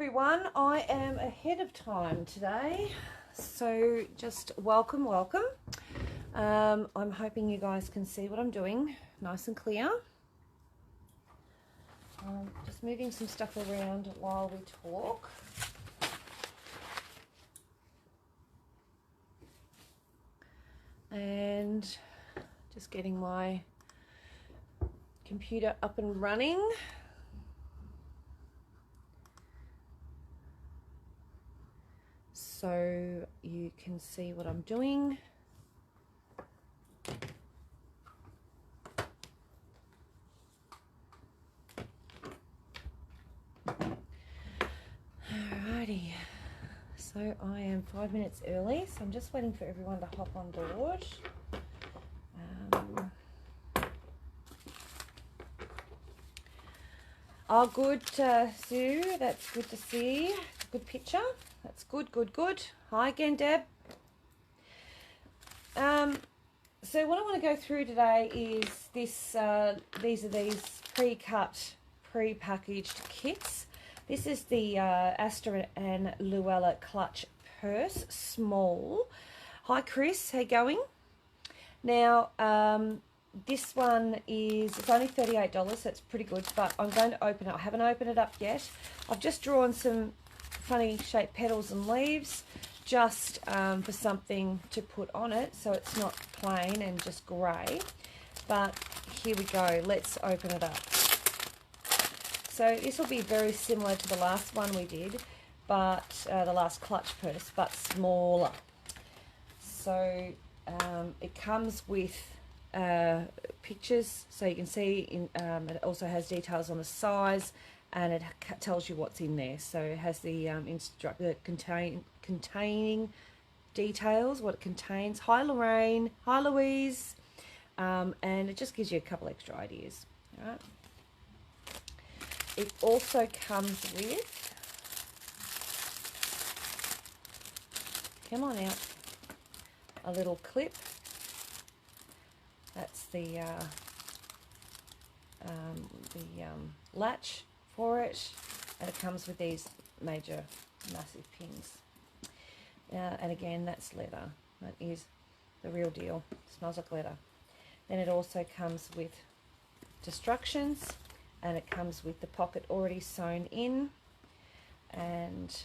Everyone, I am ahead of time today, so just welcome. I'm hoping you guys can see what I'm doing nice and clear. Just moving some stuff around while we talk. And just getting my computer up and running. So you can see what I'm doing. Alrighty, so I am 5 minutes early, so I'm just waiting for everyone to hop on board. Oh, good, Sue, that's good to see. Good picture. That's good. Hi again, Deb. So what I want to go through today is this. These are pre-cut, pre-packaged kits. This is the Asta and Luella clutch purse, small. Hi, Chris. How you going? Now, this one it's only $38. So it's pretty good. But I'm going to open it. I haven't opened it up yet. I've just drawn some funny shaped petals and leaves just for something to put on it so it's not plain and just grey. But here we go, let's open it up. So this will be very similar to the last one we did, but the last clutch purse, but smaller. So it comes with pictures, so you can see it also has details on the size, and it tells you what's in there. So it has the containing details, what it contains. Hi Lorraine, hi Louise, and it just gives you a couple extra ideas. All right. It also comes with, come on out, a little clip. That's the latch for it, and it comes with these major massive pins, and again that's leather. That is the real deal. It smells like leather. Then it also comes with instructions, and it comes with the pocket already sewn in, and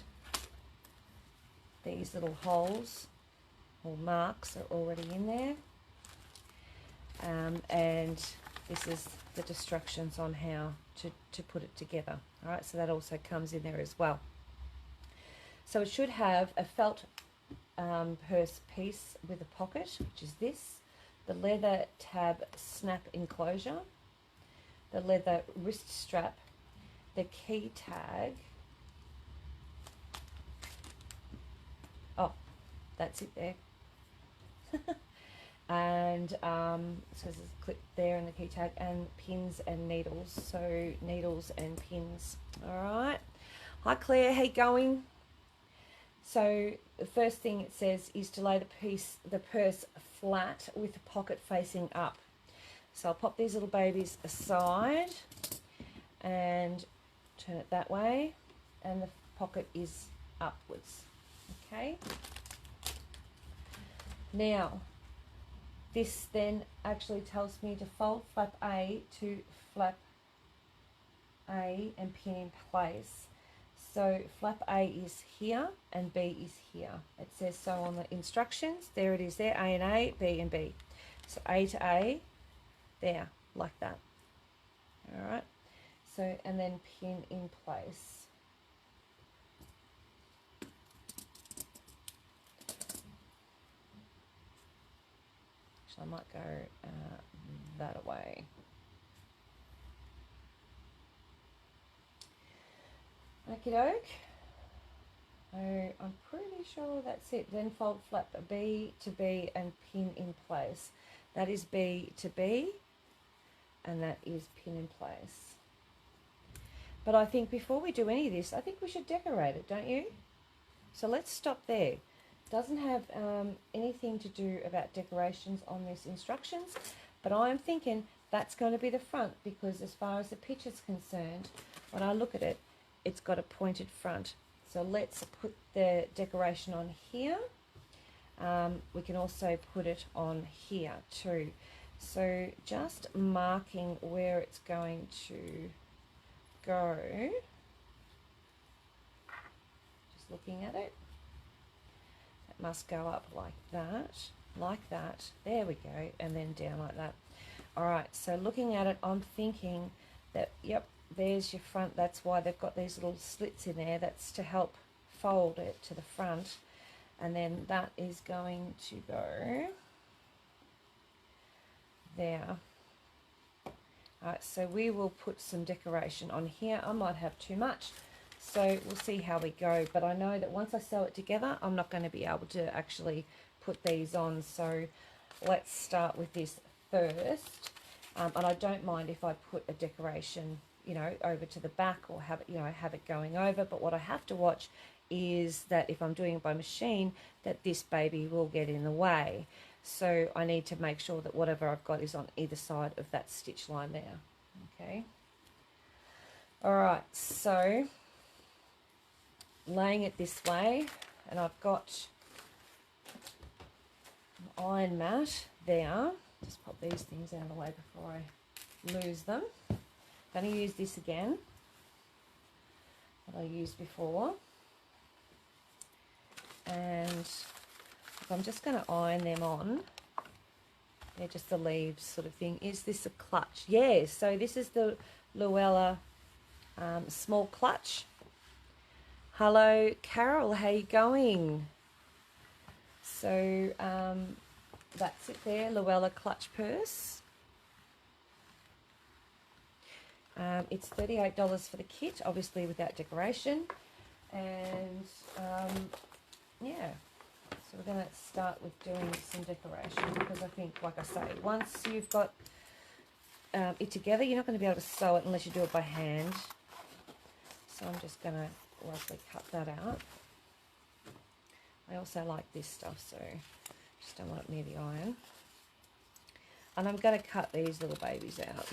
these little holes or marks are already in there, and this is the instructions on how to put it together. All right, so that also comes in there as well. So it should have a felt purse piece with a pocket, which is this, the leather tab snap enclosure, the leather wrist strap, the key tag. Oh, that's it there. And so there's a clip there and the key tag, and pins and needles. So needles and pins. All right. Hi Claire, how you going? So the first thing it says is to lay the purse flat with the pocket facing up. So I'll pop these little babies aside and turn it that way, and the pocket is upwards. Okay. Now, this then actually tells me to fold flap A to flap A and pin in place. So flap A is here and B is here. It says so on the instructions. There it is there, A and A, B and B. So A to A, there, like that. All right. So, and then pin in place. I might go that way. Okie doke. So I'm pretty sure that's it. Then fold flap B to B and pin in place. That is B to B, and that is pin in place. But I think before we do any of this, I think we should decorate it, don't you? So let's stop there. Doesn't have anything to do about decorations on this instructions, but I'm thinking that's going to be the front, because as far as the picture's concerned, when I look at it, it's got a pointed front. So let's put the decoration on here. We can also put it on here too. So just marking where it's going to go. Just looking at it. It must go up like that. There we go, and then down like that. All right, so looking at it, I'm thinking that, yep, there's your front. That's why they've got these little slits in there. That's to help fold it to the front. And then that is going to go there. All right, so we will put some decoration on here. I might have too much, so we'll see how we go. But I know that once I sew it together, I'm not going to be able to actually put these on. So let's start with this first. And I don't mind if I put a decoration, you know, over to the back, or have it, you know, have it going over. But what I have to watch is that if I'm doing it by machine, that this baby will get in the way. So I need to make sure that whatever I've got is on either side of that stitch line there. Okay. All right, so laying it this way, and I've got an iron mat there. Just pop these things out of the way before I lose them. I'm going to use this again that I used before. And I'm just going to iron them on. They're just the leaves sort of thing. Is this a clutch? Yes, so this is the Luella small clutch. Hello, Carol, how you going? So that's it there, Luella clutch purse. It's $38 for the kit, obviously without decoration. And yeah, so we're going to start with doing some decoration, because I think, like I say, once you've got it together, you're not going to be able to sew it unless you do it by hand. So I'm just going to roughly cut that out. I also like this stuff, so just don't want it near the iron. And I'm going to cut these little babies out.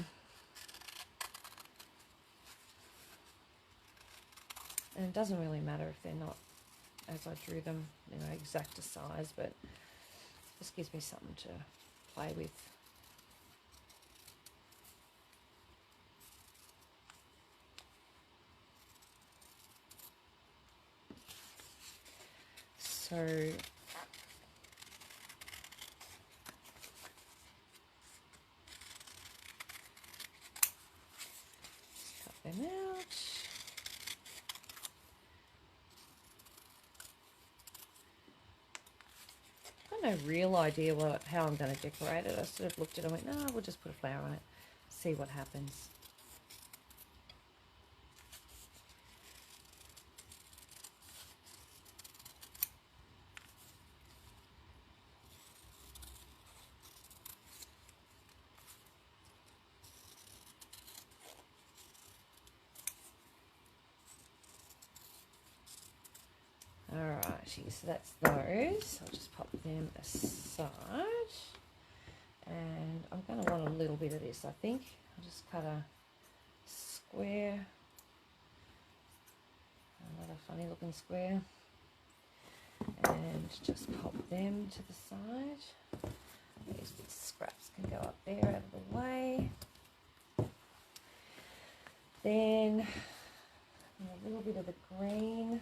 And it doesn't really matter if they're not, as I drew them, you know, exact to size, but this gives me something to play with. So cut them out. I've got no real idea how I'm going to decorate it. I sort of looked at it and went, no, we'll just put a flower on it, see what happens. Alrighty, so that's those. I'll just pop them aside. And I'm going to want a little bit of this, I think. I'll just cut a square. Another funny looking square. And just pop them to the side. These scraps can go up there out of the way. Then a little bit of the green.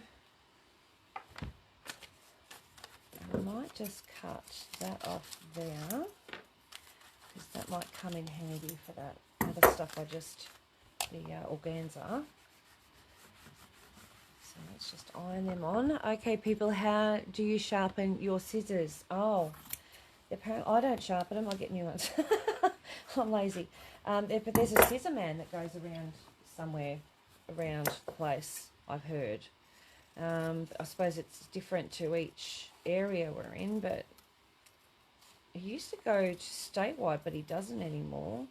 I might just cut that off there, because that might come in handy for that other stuff the organza. So let's just iron them on. Okay, people, how do you sharpen your scissors? Oh, apparently I don't sharpen them, I get new ones. I'm lazy. But there's a scissor man that goes around somewhere around the place, I've heard. I suppose it's different to each area we're in, but he used to go to statewide, but he doesn't anymore.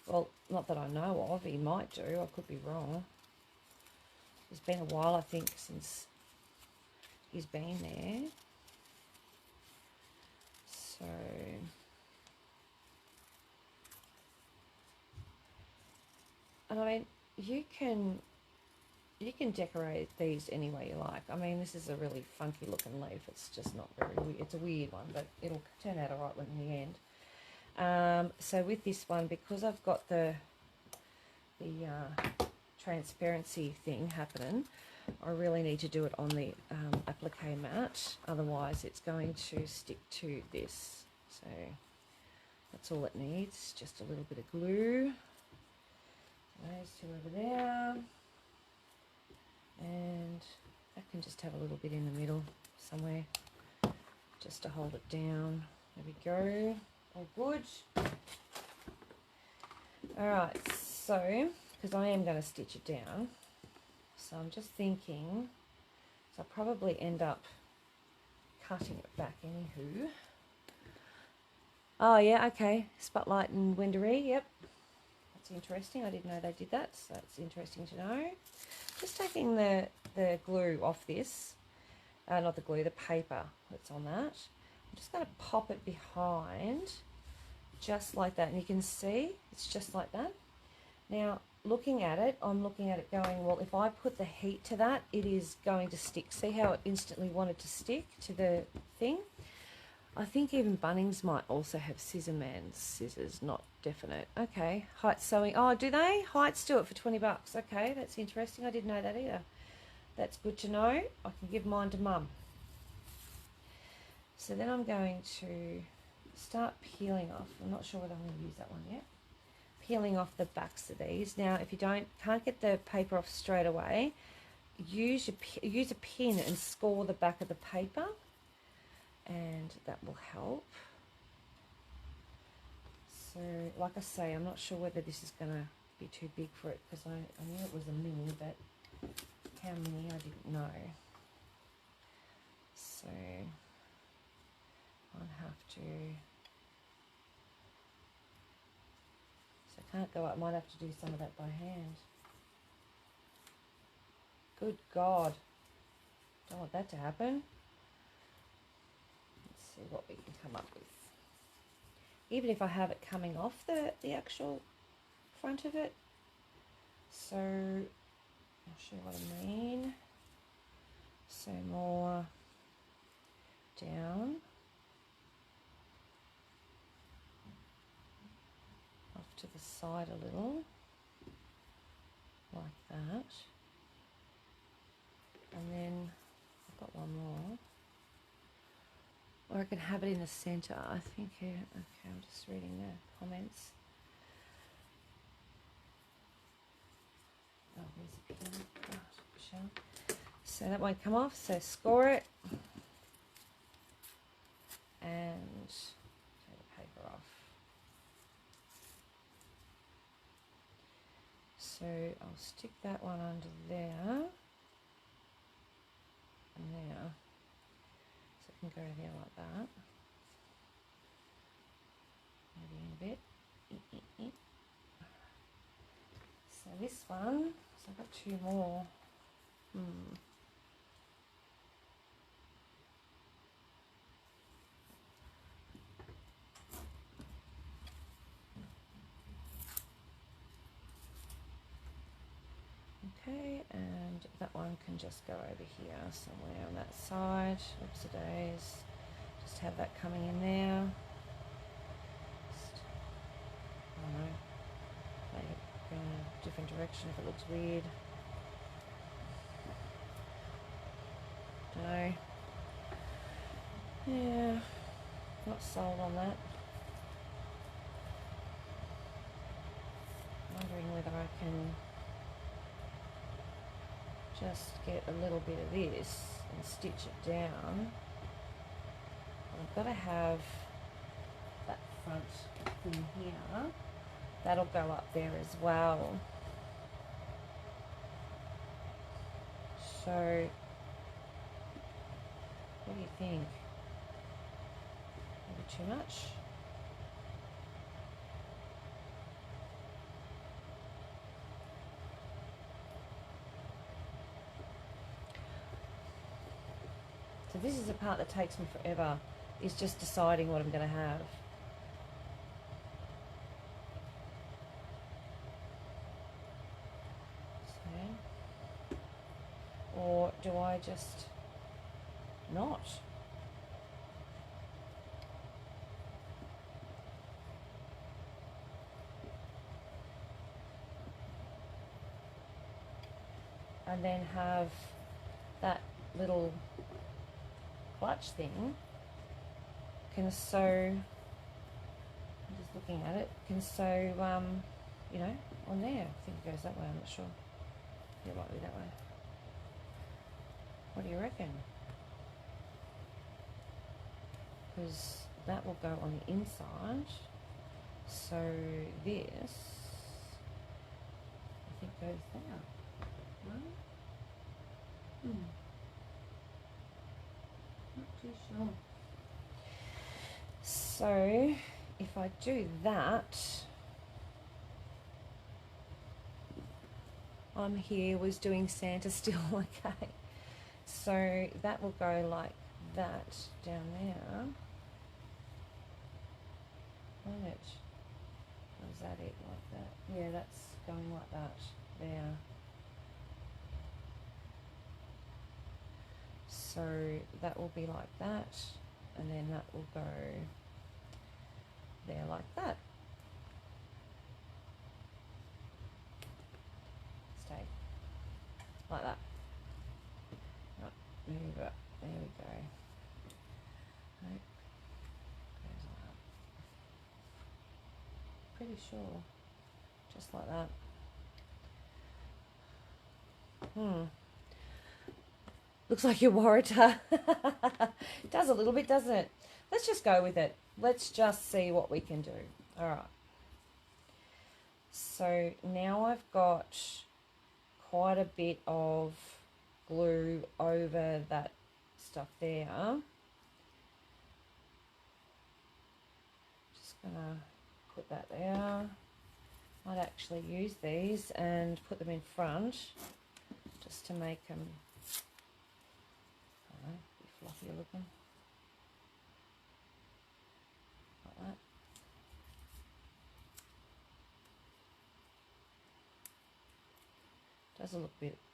Well, not that I know of. He might do. I could be wrong. It's been a while, I think, since he's been there. So and I mean, you can you can decorate these any way you like. I mean, this is a really funky looking leaf. It's just not very weird. It's a weird one, but it'll turn out all right in the end. So with this one, because I've got the transparency thing happening, I really need to do it on the applique mat. Otherwise, it's going to stick to this. So that's all it needs. Just a little bit of glue. Those two over there. And I can just have a little bit in the middle somewhere just to hold it down. There we go. All good. Alright, so, because I am going to stitch it down, so I'm just thinking, so I'll probably end up cutting it back anywho. Oh yeah, okay, Spotlight and Wendouree, yep. That's interesting, I didn't know they did that, so that's interesting to know. Just taking the glue off this, not the glue, the paper that's on that. I'm just going to pop it behind, just like that. And you can see, it's just like that. Now, looking at it, I'm looking at it going, well, if I put the heat to that, it is going to stick. See how it instantly wanted to stick to the thing? I think even Bunnings might also have Scissorman's scissors, not definite. Okay, Heights Sewing. Oh, do they? Heights do it for 20 bucks. Okay, that's interesting. I didn't know that either. That's good to know. I can give mine to Mum. So then I'm going to start peeling off. I'm not sure whether I'm going to use that one yet. Peeling off the backs of these. Now, if you can't get the paper off straight away, use a pin and score the back of the paper. And that will help. So, like I say, I'm not sure whether this is going to be too big for it, because I knew it was a mini, but how many I didn't know. So, I'll have to... So I can't go up. I might have to do some of that by hand. Good God. Don't want that to happen. See what we can come up with. Even if I have it coming off the actual front of it. So I'll show you what I mean. So more down, off to the side a little, like that. And then I've got one more. Or I can have it in the centre, I think. Yeah. Okay, I'm just reading the comments. Oh, there's a pin. Oh, so that won't come off, so score it. And take the paper off. So I'll stick that one under there. And there. So it can go there like that. Maybe in a bit. So this one, so I've got two more. Okay, and that one can just go over here somewhere on that side. Oops a days. Just have that coming in there. Just, I don't know, make it go in a different direction if it looks weird. Don't know. Yeah, not sold on that. Wondering whether I can just get a little bit of this and stitch it down. I've got to have that front thing here. That'll go up there as well. So, what do you think? Maybe too much? So this is the part that takes me forever, is just deciding what I'm going to have. So, just not. And then have that little clutch thing can sew, I'm just looking at it, can sew, you know, on there. I think it goes that way, I'm not sure. Yeah, it might be that way. What do you reckon? Because that will go on the inside. So this, I think, goes there. No? Not too sure. So if I do that, I'm here was doing Santa still, okay. So that will go like that down there. Won't it? Or is that it, like that? Yeah, that's going like that there. So that will be like that, and then that will go there like that. Stay like that. Right, move it. There we go. Right. Goes like that. Pretty sure, just like that. Looks like you're worried. It does a little bit, doesn't it? Let's just go with it. Let's just see what we can do. All right. So now I've got quite a bit of glue over that stuff there. Just gonna put that there. Might actually use these and put them in front just to make them, I don't know, a bit fluffier looking. Like that.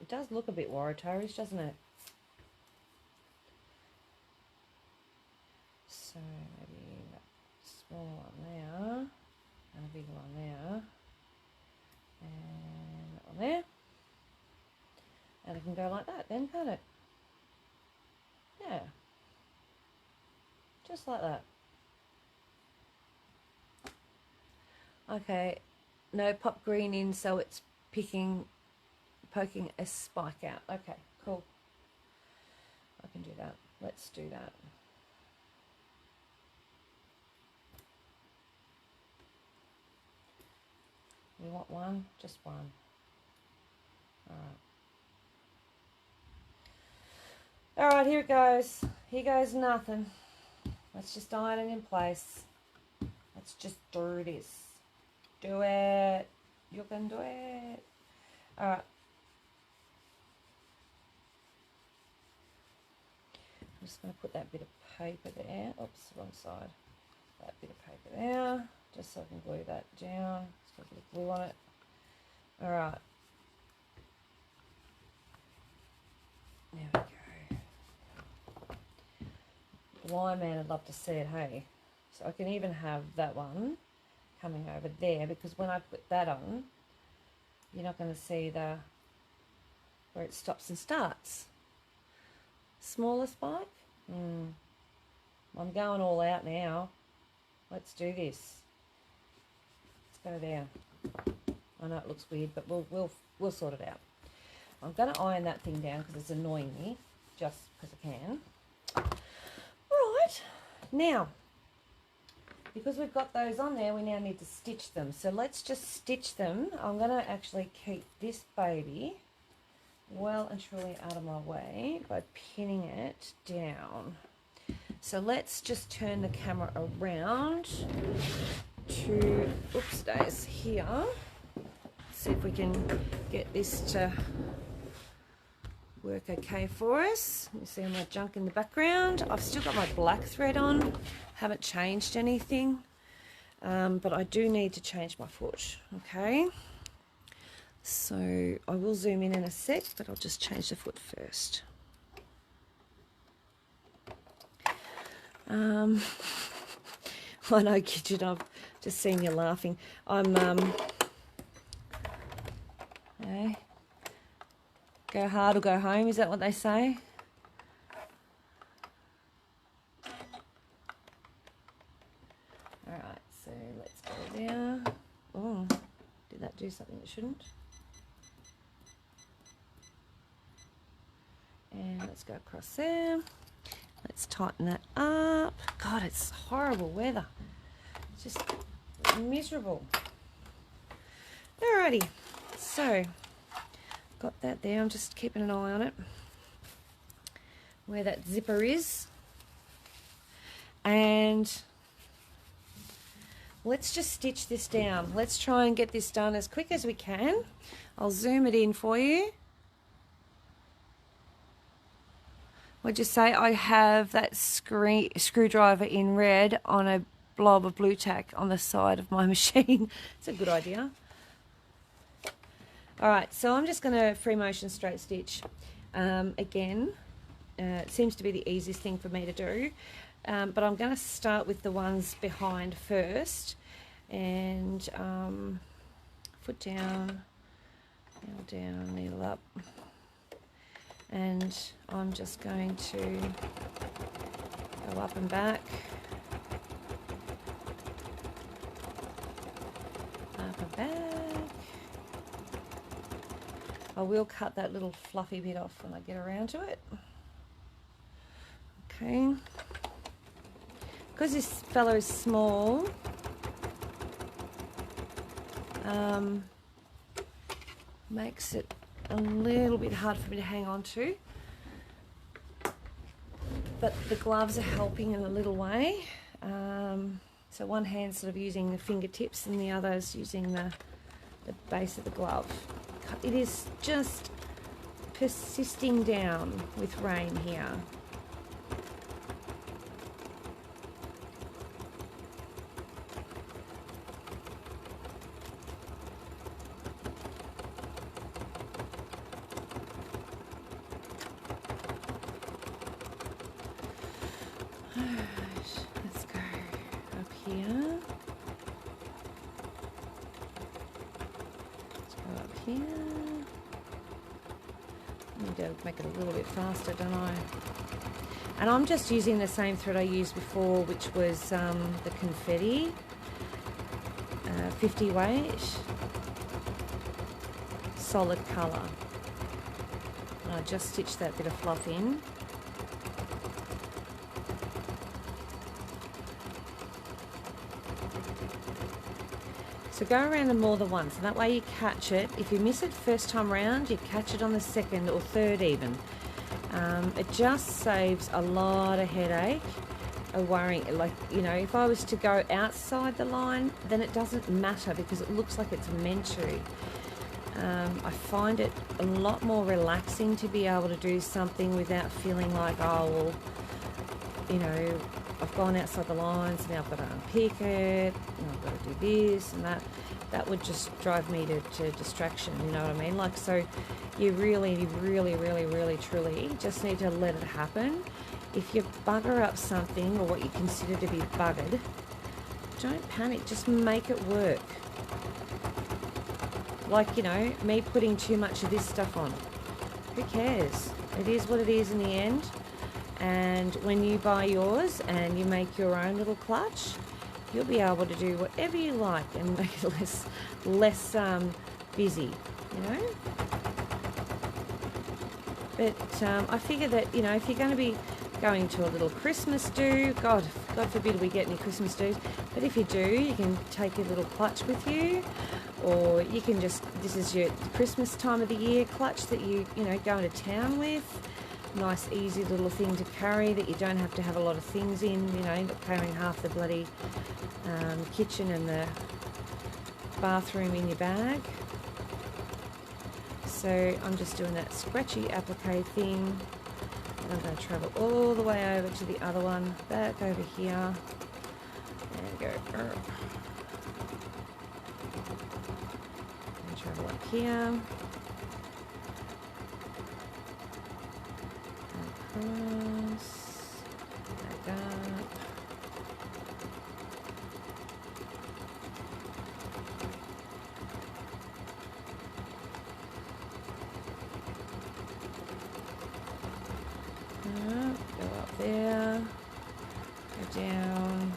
It does look a bit Waratahs, doesn't it? So maybe that small one there, and a big one there, and that one there. And it can go like that then, can't it? Yeah. Just like that. Okay, no pop green in, so it's poking a spike out. Okay, cool. I can do that. Let's do that. You want one? Just one. All right, here it goes. Here goes nothing. Let's just iron it in place. Let's just do this. Do it. You can do it. All right. I'm just going to put that bit of paper there. Oops, wrong side. That bit of paper there, just so I can glue that down. It's got a bit of glue on it. All right. There we go. Blind man, I'd love to see it, hey? So I can even have that one coming over there, because when I put that on, you're not going to see where it stops and starts. Smaller spike? I'm going all out now. Let's do this. Let's go there. I know it looks weird, but we'll sort it out. I'm going to iron that thing down because it's annoying me, just because I can. Right, now, because we've got those on there, we now need to stitch them. So let's just stitch them. I'm going to actually keep this baby well and truly out of my way by pinning it down. So let's just turn the camera around to, oops days, here. See if we can get this to work okay for us. You see all my junk in the background. I've still got my black thread on, haven't changed anything, but I do need to change my foot, okay? So I will zoom in a sec, but I'll just change the foot first. I know, Kitchen, I've just seen you laughing. I'm, go hard or go home, is that what they say? Alright, so let's go there. Oh, did that do something it shouldn't? And let's go across there. Let's tighten that up. God, it's horrible weather. It's just miserable. Alrighty, so got that there. I'm just keeping an eye on it, where that zipper is. And let's just stitch this down. Let's try and get this done as quick as we can. I'll zoom it in for you. What'd you say? I have that screwdriver in red on a blob of blue tack on the side of my machine. It's a good idea. Alright, so I'm just going to free motion straight stitch. Again, it seems to be the easiest thing for me to do. But I'm going to start with the ones behind first. And foot down, nail down, needle up. And I'm just going to go up and back, up and back. I will cut that little fluffy bit off when I get around to it. Okay. Because this fellow is small, makes it a little bit hard for me to hang on to, but the gloves are helping in a little way. So one hand sort of using the fingertips and the other's using the base of the glove. It is just persisting down with rain here. Let's go up here. Let's go up here. I need to make it a little bit faster, don't I? And I'm just using the same thread I used before, which was the confetti, 50 weight, solid colour. And I just stitched that bit of fluff in. So go around them more than once, and that way you catch it. If you miss it first time round, you catch it on the second or third even. It just saves a lot of headache of worrying. Like, you know, if I was to go outside the line, then it doesn't matter because it looks like it's meant to. I find it a lot more relaxing to be able to do something without feeling like, oh, well, you know, I've gone outside the lines, now I've got to unpick it, and I've got to do this and that. That would just drive me to distraction, you know what I mean? Like, so you really, truly just need to let it happen. If you bugger up something or what you consider to be buggered, don't panic, just make it work. Like, you know, me putting too much of this stuff on. Who cares? It is what it is in the end. And when you buy yours and you make your own little clutch, you'll be able to do whatever you like and make it less busy, you know. But I figure that, you know, if you're going to be going to a little Christmas do, God forbid we get any Christmas do's, but if you do, you can take your little clutch with you, or you can just, this is your Christmas time of the year clutch that you know, go into town with. Nice easy little thing to carry that you don't have to have a lot of things in, you know, not carrying half the bloody kitchen and the bathroom in your bag. So I'm just doing that scratchy applique thing, and I'm going to travel all the way over to the other one, back over here, and go and travel up here. Across, back up, Go up there, go down.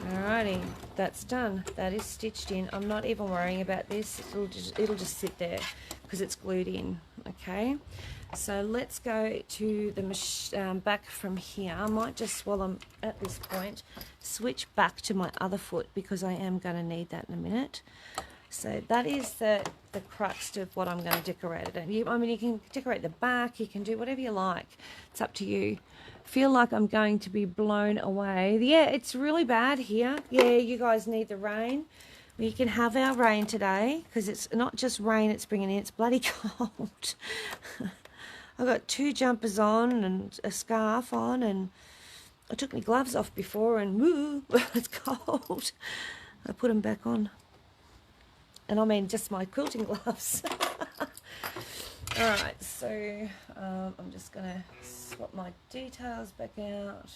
Alrighty, that's done. That is stitched in. I'm not even worrying about this. It'll just sit there because it's glued in. Okay, so let's go to the back from here. I might just, while I'm at this point, switch back to my other foot because I am going to need that in a minute. So that is the crux of what I'm going to decorate it. I mean, you can decorate the back, you can do whatever you like. It's up to you. Feel like I'm going to be blown away. Yeah, it's really bad here. Yeah, you guys need the rain. We can have our rain today because it's not just rain it's bringing in, it's bloody cold. I've got 2 jumpers on and a scarf on, and I took my gloves off before and woo, it's cold. I put them back on. And I mean just my quilting gloves. Alright, so I'm just going to swap my details back out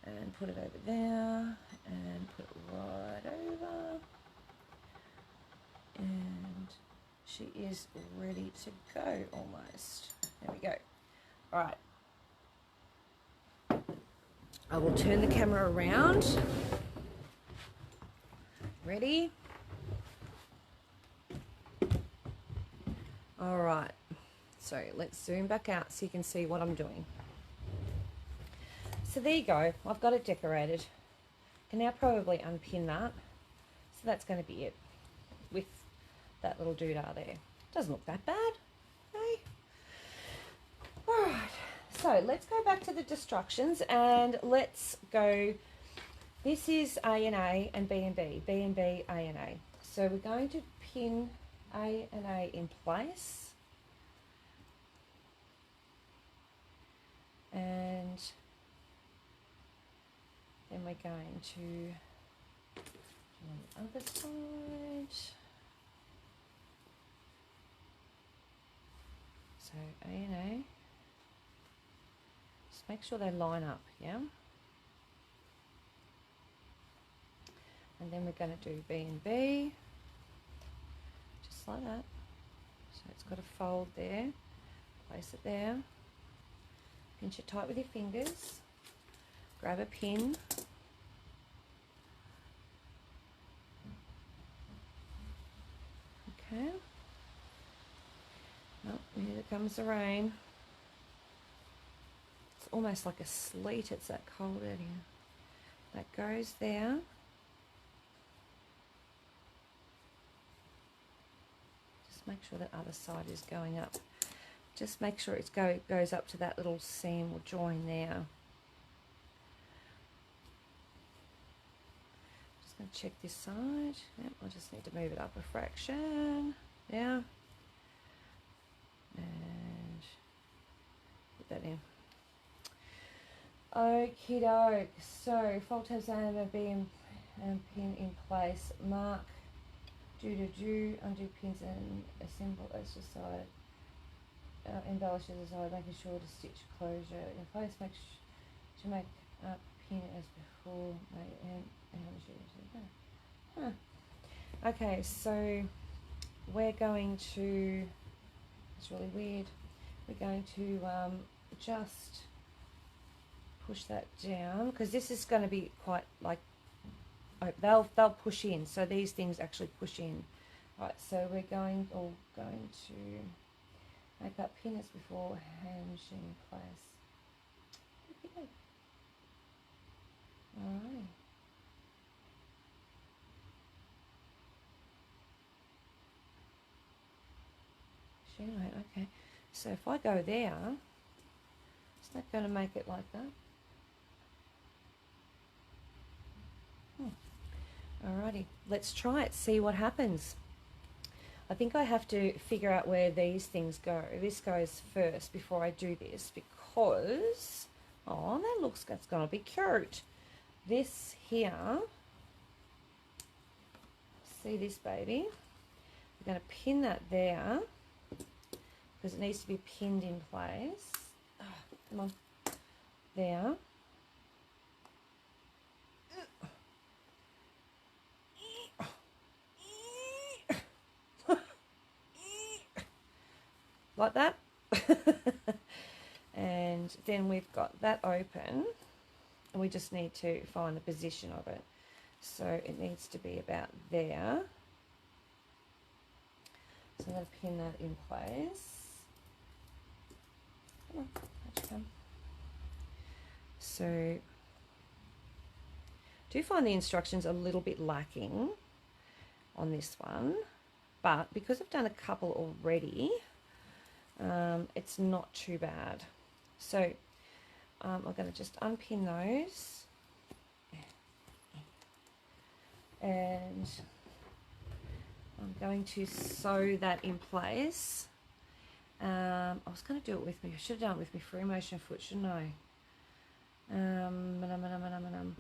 and put it over there and put it right over. And she is ready to go almost. There we go. Alright. I will turn the camera around. Ready? Alright, so let's zoom back out so you can see what I'm doing. So there you go, I've got it decorated. I can now probably unpin that. So that's going to be it with that little doodah there. Doesn't look that bad, hey? Alright, so let's go back to the instructions and let's go. This is A and A and B and B, B and B, A and A. So we're going to pin A and A in place, and then we're going to on the other side. So A and A, just make sure they line up, yeah? And then we're going to do B and B. Like that. So it's got a fold there. Place it there. Pinch it tight with your fingers. Grab a pin. Okay. Oh, here comes the rain. It's almost like a sleet. It's that cold out here. That goes there. Make sure that other side is going up. Just make sure it goes up to that little seam or join there. Just going to check this side. Yep, I just need to move it up a fraction. Yeah. And put that in. Okie doke. So fold tabs A and B and pin in place. Mark. Do, undo pins and assemble as the side, embellish as the side, making sure to stitch closure in place, to make up pin as before, Okay, so we're going to, it's really weird, we're going to just push that down, because this is going to be quite like, they'll push in, so these things actually push in. Right, so we're going to make that pin as before, hand machine in place. Okay. Alright. Okay. So if I go there, it's not going to make it like that. Alrighty, let's try it, see what happens. I think I have to figure out where these things go. This goes first before I do this because, oh, that looks, that's going to be cute. This here, see this baby? We're going to pin that there because it needs to be pinned in place. Oh, come on, there. like that. And then we've got that open, and we just need to find the position of it. So it needs to be about there. So I'm going to pin that in place. Come on, how'd you come? So do find the instructions a little bit lacking on this one, but because I've done a couple already, it's not too bad. So I'm going to just unpin those, and I'm going to sew that in place. I was going to do it with me. I should have done it with my free motion foot, shouldn't I?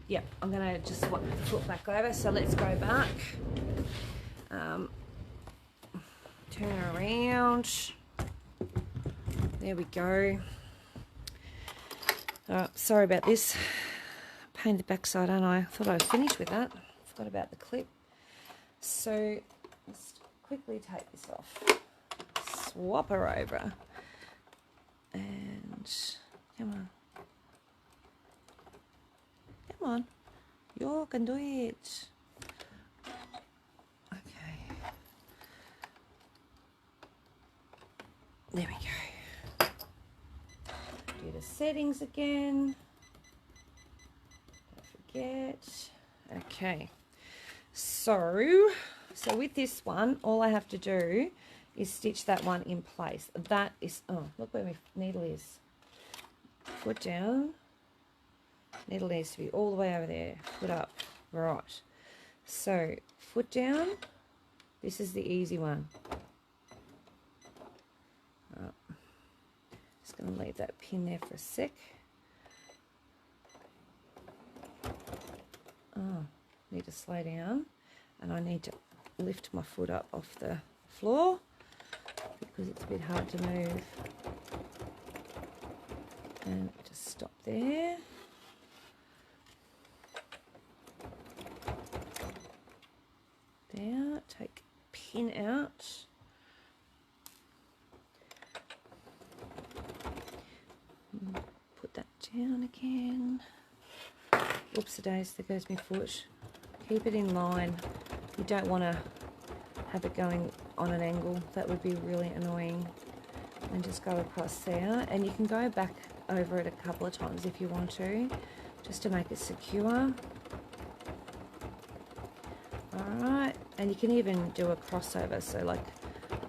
Yeah, I'm going to just swap the foot back over. So let's go back. Turn around. There we go. Sorry about this. Pain the backside, aren't I? Thought I was finished with that. Forgot about the clip. So let's quickly take this off. Swap her over. And come on. Come on. You can do it. Okay. There we go. Do the settings again. Don't forget. Okay. So with this one, all I have to do is stitch that one in place. That is, oh, look where my needle is. Foot down. Needle needs to be all the way over there. Foot up. Right. So, foot down. This is the easy one. Just going to leave that pin there for a sec. Oh, need to slow down. And I need to lift my foot up off the floor because it's a bit hard to move. And just stop there. There, take pin out. Put that down again. Oops-a-days, there goes my foot. Keep it in line. You don't want to have it going on an angle. That would be really annoying. And just go across there. And you can go back over it a couple of times if you want to, just to make it secure. Alright, and you can even do a crossover, so like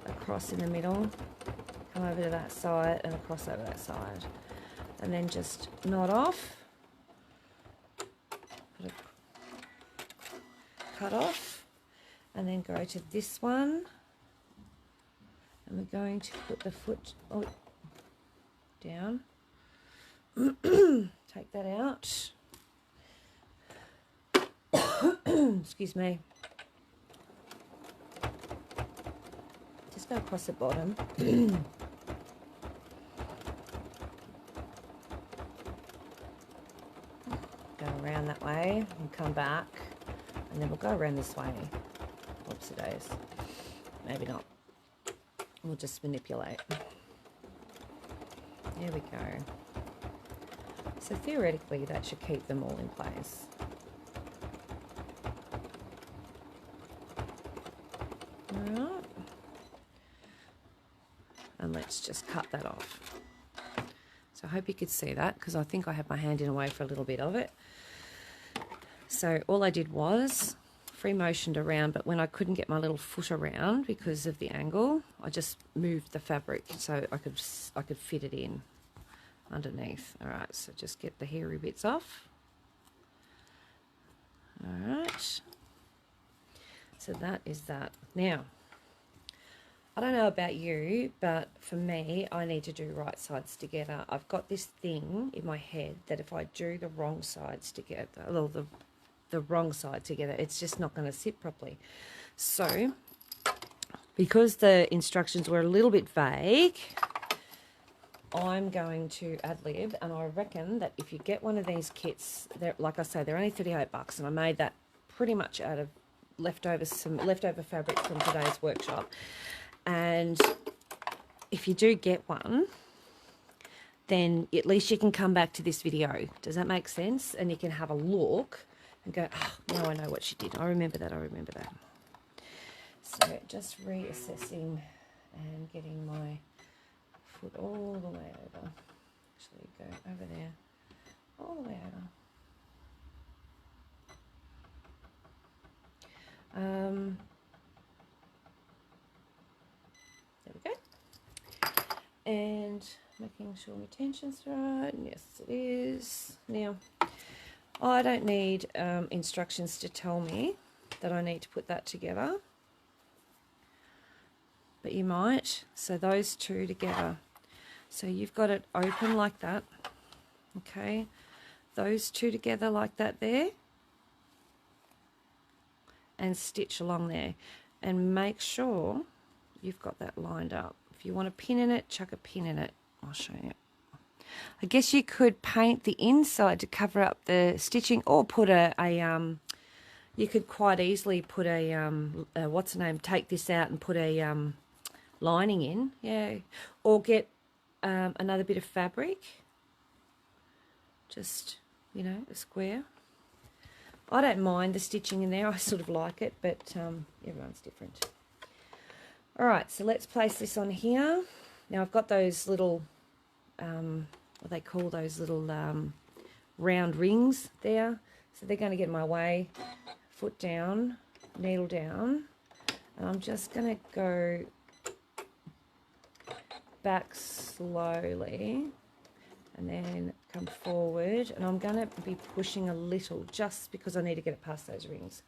a cross in the middle, come over to that side and a cross over that side. And then just knot off, cut off, and then go to this one. And we're going to put the foot down. Take that out. Excuse me. Just go across the bottom. Go around that way and come back, and then we'll go around this way. Whoopsie-days. Maybe not. We'll just manipulate. There we go. So theoretically that should keep them all in place. Alright. And let's just cut that off. So I hope you could see that, because I think I had my hand in a way for a little bit of it. So all I did was free motioned around, but when I couldn't get my little foot around because of the angle, I just moved the fabric so I could fit it in underneath. All right, so just get the hairy bits off. All right, so that is that. Now, I don't know about you, but for me, I need to do right sides together. I've got this thing in my head that if I do the wrong sides together, well, the wrong side together, it's just not going to sit properly. So, because the instructions were a little bit vague, I'm going to ad-lib, and I reckon that if you get one of these kits, like I say, they're only $38, and I made that pretty much out of some leftover fabric from today's workshop. And if you do get one, then at least you can come back to this video. Does that make sense? And you can have a look and go, oh, now I know what she did. I remember that, I remember that. So just reassessing and getting my foot all the way over. Actually go over there, all the way over. There we go. And making sure my tension's right. Yes, it is. Now, I don't need instructions to tell me that I need to put that together, but you might. So those two together. So you've got it open like that, okay? Those two together like that there, and stitch along there, and make sure you've got that lined up. If you want a pin in it, chuck a pin in it. I'll show you. I guess you could paint the inside to cover up the stitching, or put you could quite easily put what's the name, take this out and put a lining in, yeah, or get another bit of fabric, just, you know, a square. I don't mind the stitching in there, I sort of like it, but everyone's different. Alright, so let's place this on here. Now I've got those little, what they call those little round rings there, so they're going to get in my way. Foot down, needle down, and I'm just going to go back slowly and then come forward, and I'm going to be pushing a little just because I need to get it past those rings.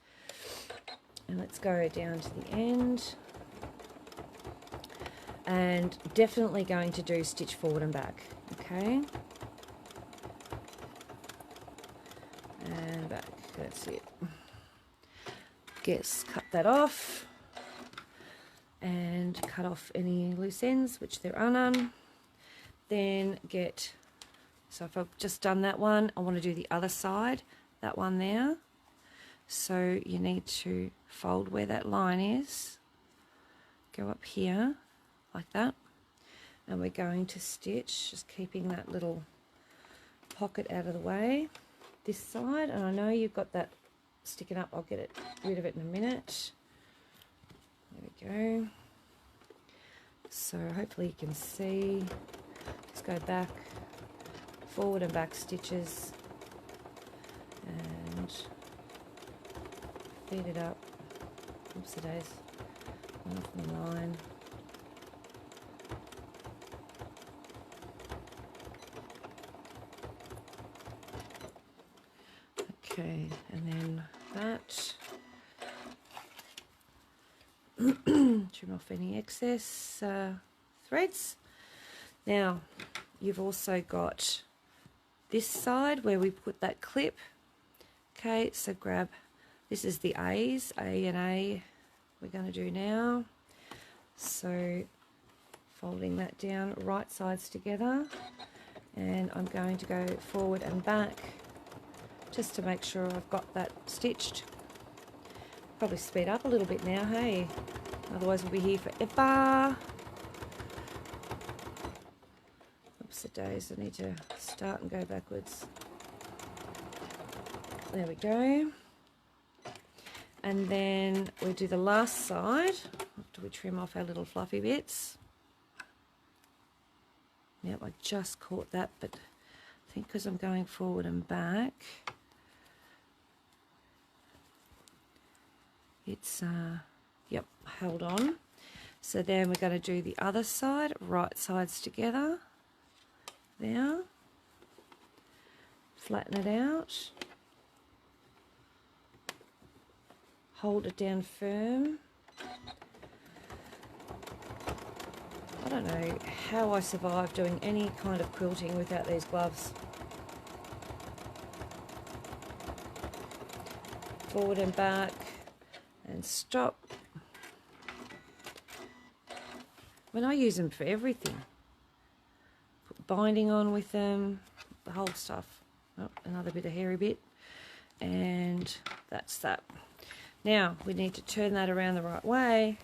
And let's go down to the end, and definitely going to do stitch forward and back, okay, and back. That's it. Guess cut that off and cut off any loose ends, which there are none. Then get, so if I've just done that one, I want to do the other side, that one there. So you need to fold where that line is, go up here like that, and we're going to stitch, just keeping that little pocket out of the way, this side. And I know you've got that sticking up, I'll get rid of it in a minute. There we go. So hopefully you can see. Just go back, forward and back stitches, and feed it up. Oopsie days, one off the line. Okay, and then that. Trim off any excess threads. Now, you've also got this side where we put that clip. Okay, so grab, this is the A's, A and A we're going to do now. So folding that down, right sides together, and I'm going to go forward and back just to make sure I've got that stitched. Probably speed up a little bit now, hey? Otherwise we'll be here forever. Oops, the days, I need to start and go backwards. There we go. And then we do the last side after we trim off our little fluffy bits. Yep, I just caught that, but I think because I'm going forward and back, it's yep, held on. So then we're going to do the other side, right sides together there, flatten it out, hold it down firm. I don't know how I survived doing any kind of quilting without these gloves. Forward and back, and stop. I mean, I use them for everything. Put binding on with them, the whole stuff. Oh, another bit of hairy bit, and that's that. Now we need to turn that around the right way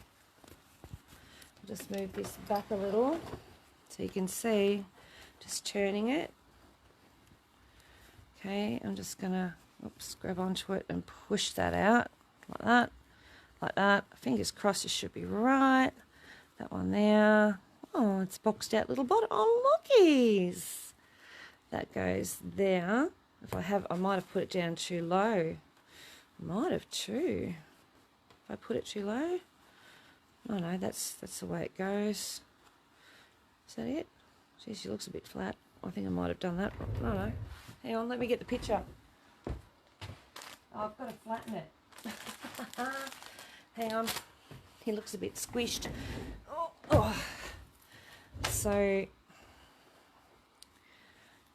I'll just move this back a little so you can see, just turning it. Okay, I'm just gonna, oops, grab onto it and push that out like that, like that. Fingers crossed, it should be right. That one there. Oh, it's boxed out little bottom. Oh, lookies. That goes there. If I might have put it down too low. I might have too. If I put it too low. Oh no, that's the way it goes. Is that it? Geez, she looks a bit flat. I think I might have done that. I don't know. Hang on, let me get the picture. Oh, I've got to flatten it. Hang on. He looks a bit squished. Oh. So,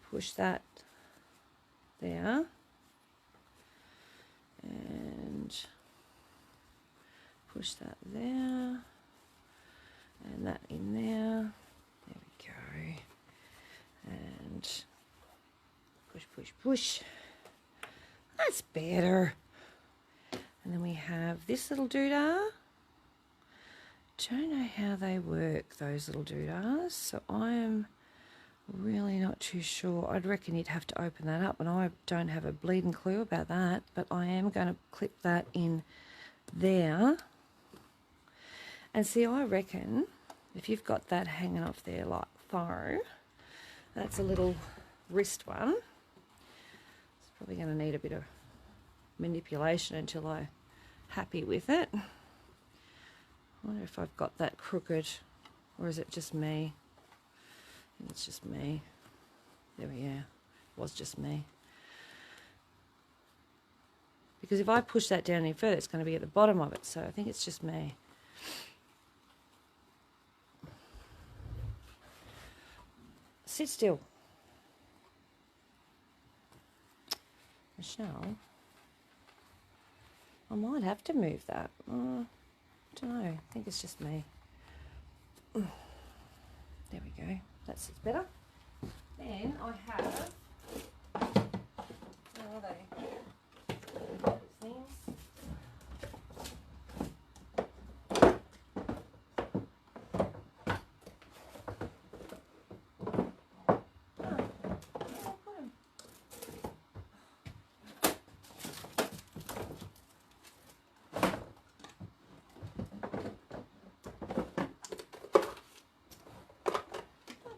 push that there. And push that there. And that in there. There we go. And push, push, push. That's better. And then we have this little doodah. Don't know how they work, those little doodahs, so I am really not too sure. I'd reckon you'd have to open that up, and I don't have a bleeding clue about that, but I am going to clip that in there. And see, I reckon if you've got that hanging off there like so, that's a little wrist one. It's probably going to need a bit of manipulation until I'm happy with it. I wonder if I've got that crooked, or is it just me? I think it's just me. There we are. It was just me. Because if I push that down any further, it's going to be at the bottom of it, so I think it's just me. Sit still. Michelle, I might have to move that. I don't know. I think it's just me. There we go. That sits better. Then I have... Where are they? These things.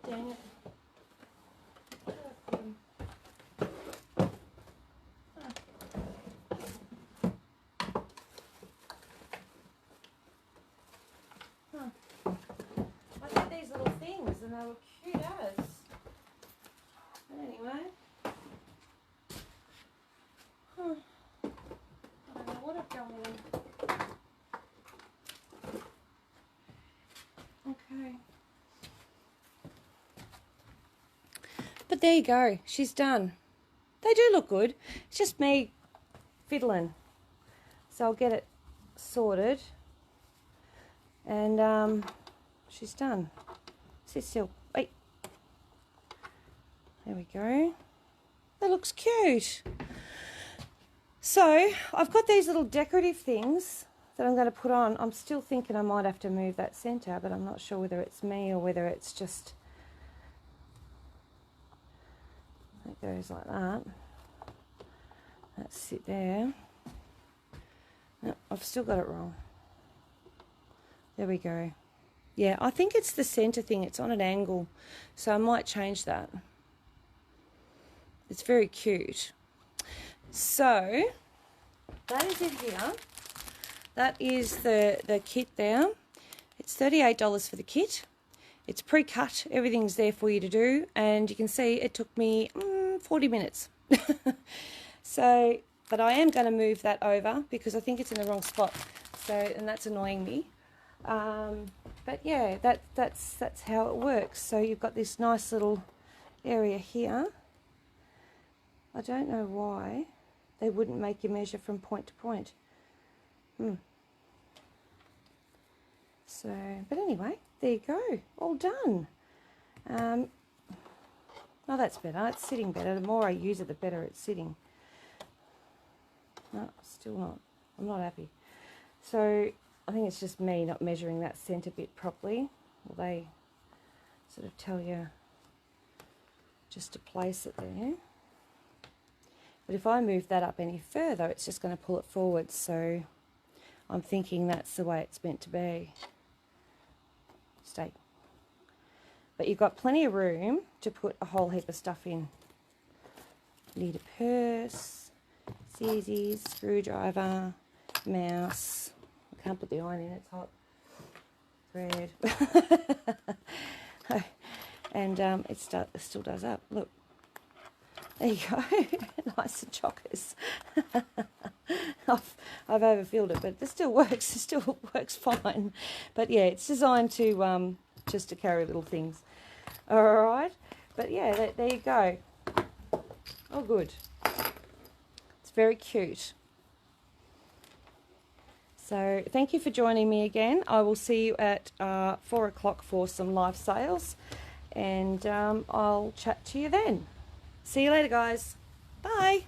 Dang it. I did these little things and they were cute as. But anyway. I don't know what I've done with them. Okay. But there you go, she's done. They do look good. It's just me fiddling. So I'll get it sorted. And she's done. Sit still. Wait. There we go. That looks cute. So I've got these little decorative things that I'm going to put on. I'm still thinking I might have to move that centre, but I'm not sure whether it's me or whether it's just... It goes like that. Let's sit there. No, I've still got it wrong. There we go. Yeah, I think it's the centre thing. It's on an angle, so I might change that. It's very cute. So that is it here. That is the kit there. It's $38 for the kit. It's pre-cut. Everything's there for you to do, and you can see it took me 40 minutes. So, but I am going to move that over because I think it's in the wrong spot. So, and that's annoying me. But yeah, that's how it works. So you've got this nice little area here. I don't know why they wouldn't make you measure from point to point. So, but anyway, there you go, all done. Oh, that's better. It's sitting better. The more I use it, the better it's sitting. No, still not. I'm not happy. So I think it's just me not measuring that centre bit properly. Well, they sort of tell you just to place it there. But if I move that up any further, it's just going to pull it forward. So I'm thinking that's the way it's meant to be. Stay. But you've got plenty of room to put a whole heap of stuff in. You need a purse, scissors, screwdriver, mouse. I can't put the iron in, it's hot. Thread. And it still does up. Look. There you go. Nice and chockers. I've overfilled it, but it still works. It still works fine. But yeah, it's designed to just to carry little things. All right. But yeah, there you go. Oh, good. It's very cute. So thank you for joining me again. I will see you at 4 o'clock for some live sales, and I'll chat to you then. See you later, guys. Bye.